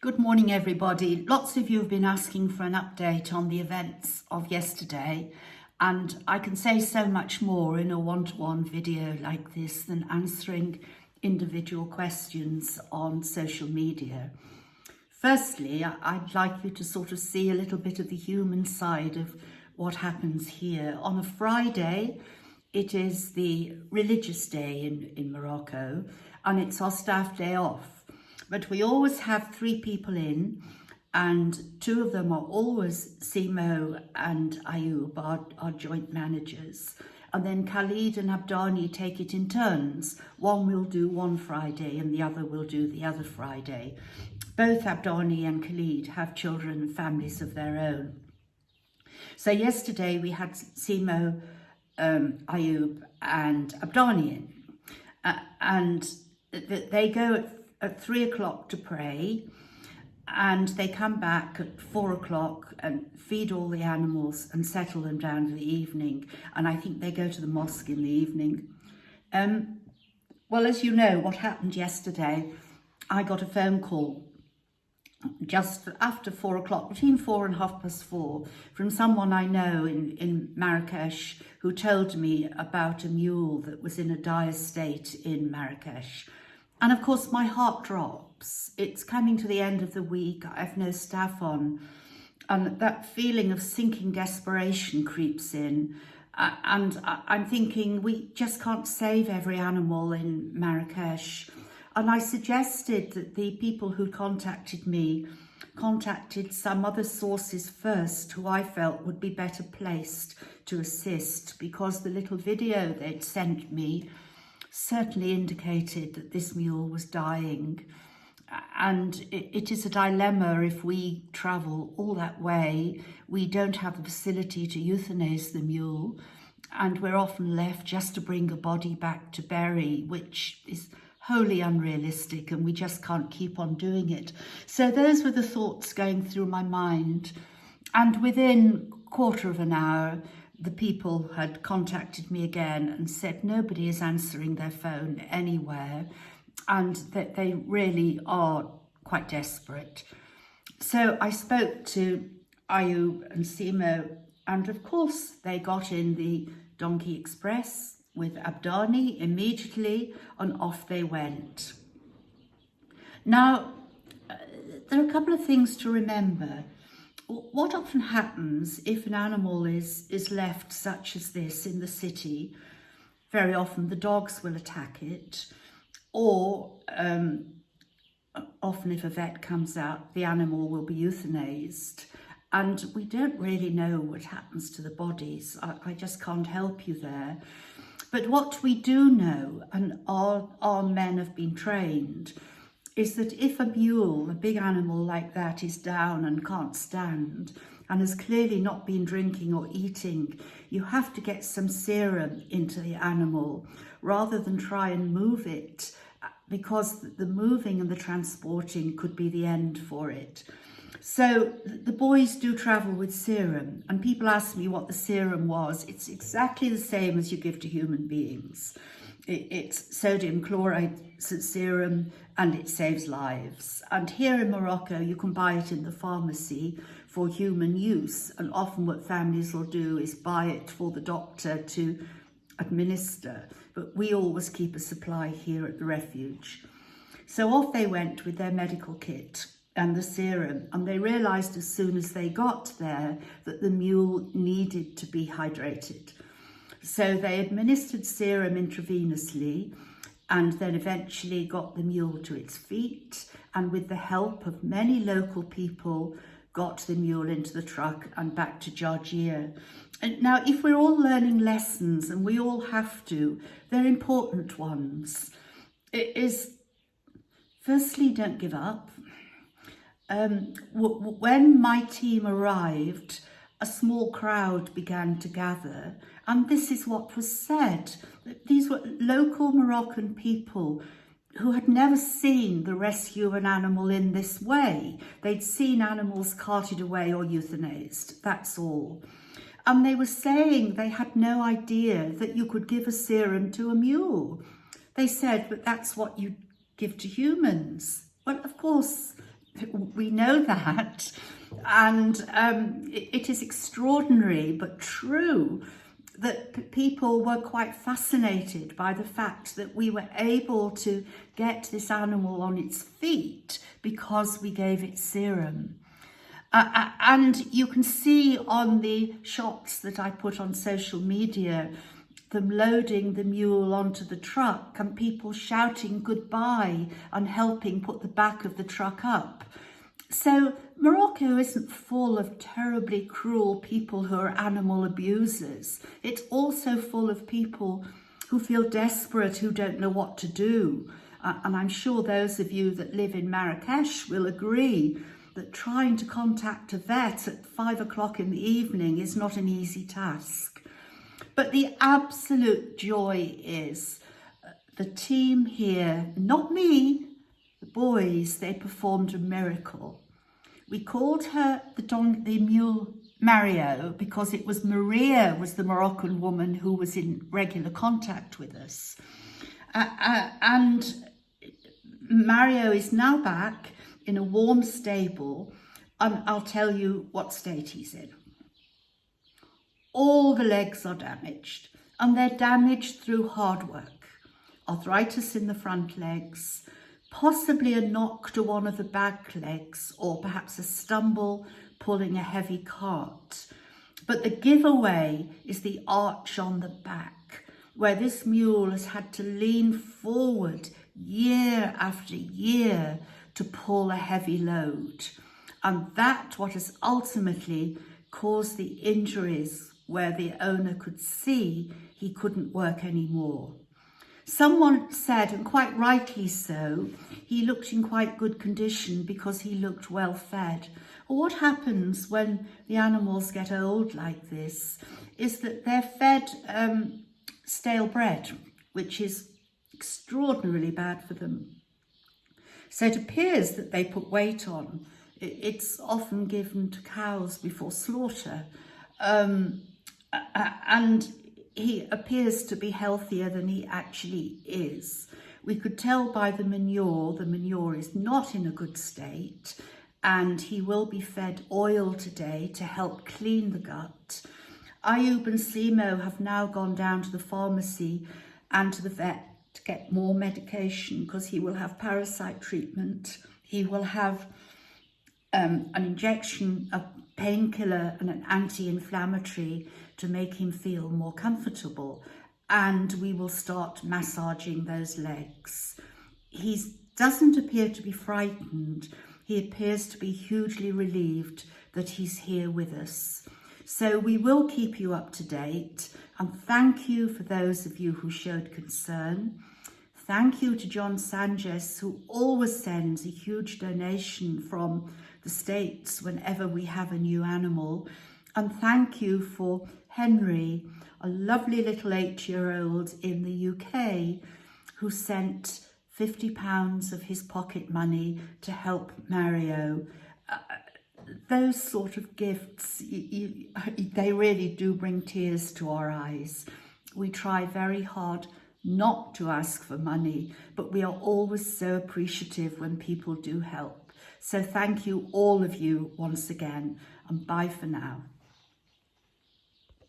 Good morning, everybody. Lots of you have been asking for an update on the events of yesterday, and I can say so much more in a one-to-one video like this than answering individual questions on social media. Firstly, I'd like you to sort of see a little bit of the human side of what happens here. On a Friday, it is the religious day in Morocco, and it's our staff day off. But we always have 3 people in, and 2 of them are always Simo and Ayub, our joint managers. And then Khalid and Abdani take it in turns. One will do one Friday and the other will do the other Friday. Both Abdani and Khalid have children and families of their own. So yesterday we had Simo, Ayub and Abdani in. And they go at 3 o'clock to pray, and they come back at 4 o'clock and feed all the animals and settle them down for the evening. And I think they go to the mosque in the evening. Well, as you know, what happened yesterday, I got a phone call just after 4 o'clock, between 4 and 4:30, from someone I know in Marrakesh who told me about a mule that was in a dire state in Marrakesh. And of course, my heart drops. It's coming to the end of the week. I have no staff on. And that feeling of sinking desperation creeps in. And I'm thinking we just can't save every animal in Marrakesh. And I suggested that the people who contacted me contacted some other sources first who I felt would be better placed to assist, because the little video they'd sent me certainly indicated that this mule was dying. And it is a dilemma. If we travel all that way, we don't have the facility to euthanize the mule, and we're often left just to bring a body back to bury, which is wholly unrealistic, and we just can't keep on doing it. So those were the thoughts going through my mind. And within a quarter of an hour, the people had contacted me again and said nobody is answering their phone anywhere, and that they really are quite desperate. So I spoke to Ayub and Simo, and of course they got in the Donkey Express with Abdani immediately, and off they went. Now, there are a couple of things to remember. What often happens if an animal is left such as this in the city, very often the dogs will attack it, or often if a vet comes out, the animal will be euthanized. And we don't really know what happens to the bodies. I just can't help you there. But what we do know, and our men have been trained, is that if a mule, a big animal like that, is down and can't stand and has clearly not been drinking or eating, you have to get some serum into the animal rather than try and move it, because the moving and the transporting could be the end for it. So the boys do travel with serum, and people ask me what the serum was. It's exactly the same as you give to human beings. It's sodium chloride serum, and it saves lives. And here in Morocco, you can buy it in the pharmacy for human use. And often what families will do is buy it for the doctor to administer. But we always keep a supply here at the refuge. So off they went with their medical kit and the serum. And they realized as soon as they got there that the mule needed to be hydrated. So they administered serum intravenously, and then eventually got the mule to its feet, and with the help of many local people, got the mule into the truck and back to Georgia. And now, if we're all learning lessons, and we all have to, they're important ones. It is, firstly, don't give up. When my team arrived, a small crowd began to gather, and this is what was said. These were local Moroccan people who had never seen the rescue of an animal in this way. They'd seen animals carted away or euthanized, that's all. And they were saying they had no idea that you could give a serum to a mule. They said, but that's what you give to humans. Well, of course, We know that. And it is extraordinary but true that people were quite fascinated by the fact that we were able to get this animal on its feet because we gave it serum. And you can see on the shots that I put on social media, them loading the mule onto the truck and people shouting goodbye and helping put the back of the truck up. So Morocco isn't full of terribly cruel people who are animal abusers. It's also full of people who feel desperate, who don't know what to do. And I'm sure those of you that live in Marrakesh will agree that trying to contact a vet at 5 o'clock in the evening is not an easy task. But the absolute joy is the team here, not me, the boys, they performed a miracle. We called her the mule Mario because it was Maria was the Moroccan woman who was in regular contact with us. And Mario is now back in a warm stable, and I'll tell you what state he's in. All the legs are damaged, and they're damaged through hard work. Arthritis in the front legs, possibly a knock to one of the back legs, or perhaps a stumble pulling a heavy cart. But the giveaway is the arch on the back, where this mule has had to lean forward year after year to pull a heavy load. And that's what has ultimately caused the injuries where the owner could see he couldn't work anymore. Someone said, and quite rightly so, he looked in quite good condition because he looked well fed. Well, what happens when the animals get old like this is that they're fed stale bread, which is extraordinarily bad for them. So it appears that they put weight on. It's often given to cows before slaughter. And he appears to be healthier than he actually is. We could tell by the manure is not in a good state, and he will be fed oil today to help clean the gut. Ayub and Simo have now gone down to the pharmacy and to the vet to get more medication because he will have parasite treatment. He will have an injection, a painkiller and an anti-inflammatory to make him feel more comfortable, and we will start massaging those legs. He doesn't appear to be frightened. He appears to be hugely relieved that he's here with us. So we will keep you up to date, and thank you for those of you who showed concern. Thank you to John Sanchez, who always sends a huge donation from the States whenever we have a new animal. And thank you for Henry, a lovely little 8-year-old in the UK who sent £50 of his pocket money to help Mario. Those sort of gifts, they really do bring tears to our eyes. We try very hard not to ask for money, but we are always so appreciative when people do help. So thank you, all of you, once again, and bye for now.